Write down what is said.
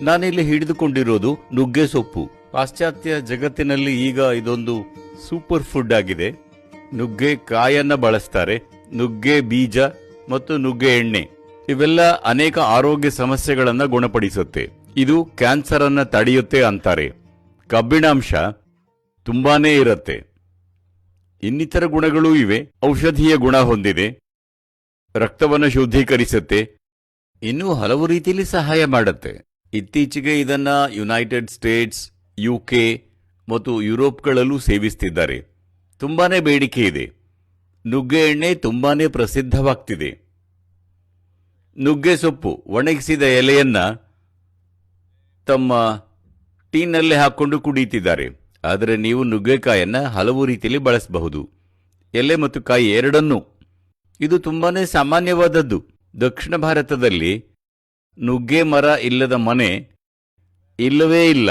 ನಾನಿಲ್ಲಿ ಹಿಡಿದುಕೊಂಡಿರೋದು ನುಗ್ಗೆ ಸೊಪ್ಪು. ಪಾಶ್ಚಾತ್ಯ ಜಗತ್ತಿನಲ್ಲಿ ಈಗ ಇದೊಂದು ಸೂಪರ್ ಫುಡ್ ಆಗಿದೆ. ನುಗ್ಗೆ ಕಾಯನ್ನ ಬಳಸ್ತಾರೆ, ನುಗ್ಗೆ ಬೀಜ ಮತ್ತು ನುಗ್ಗೆ ಎಣ್ಣೆ ಇವೆಲ್ಲ ಅನೇಕ ಆರೋಗ್ಯ ಸಮಸ್ಯೆಗಳನ್ನು ಗುಣಪಡಿಸುತ್ತೆ. ಇದು ಕ್ಯಾನ್ಸರ್ ಅನ್ನ ತಡೆಯುತ್ತೆ ಅಂತಾರೆ. ಕಬ್ಬಿಣಾಂಶ ತುಂಬಾನೇ ಇರುತ್ತೆ. ಇನ್ನಿತರ ಗುಣಗಳೂ ಇವೆ. ಔಷಧೀಯ ಗುಣ ಹೊಂದಿದೆ, ರಕ್ತವನ್ನು ಶುದ್ಧೀಕರಿಸುತ್ತೆ, ಇನ್ನೂ ಹಲವು ರೀತಿಯಲ್ಲಿ ಸಹಾಯ ಮಾಡುತ್ತೆ. ಇತ್ತೀಚೆಗೆ ಇದನ್ನ ಯುನೈಟೆಡ್ ಸ್ಟೇಟ್ಸ್, ಯುಕೆ ಮತ್ತು ಯುರೋಪ್ಗಳಲ್ಲೂ ಸೇವಿಸುತ್ತಿದ್ದಾರೆ. ತುಂಬಾನೇ ಬೇಡಿಕೆ ಇದೆ. ನುಗ್ಗೆ ಎಣ್ಣೆ ತುಂಬಾನೇ ಪ್ರಸಿದ್ಧವಾಗ್ತಿದೆ. ನುಗ್ಗೆ ಸೊಪ್ಪು ಒಣಗಿಸಿದ ಎಲೆಯನ್ನ ತಮ್ಮ ಟೀನಲ್ಲಿ ಹಾಕೊಂಡು ಕುಡಿಯುತ್ತಿದ್ದಾರೆ. ಆದರೆ ನೀವು ನುಗ್ಗೆಕಾಯನ್ನ ಹಲವು ರೀತಿಯಲ್ಲಿ ಬಳಸಬಹುದು, ಎಲೆ ಮತ್ತು ಕಾಯಿ ಎರಡನ್ನೂ. ಇದು ತುಂಬಾನೇ ಸಾಮಾನ್ಯವಾದದ್ದು. ದಕ್ಷಿಣ ಭಾರತದಲ್ಲಿ ನುಗ್ಗೆ ಮರ ಇಲ್ಲದ ಮನೆ ಇಲ್ಲವೇ ಇಲ್ಲ.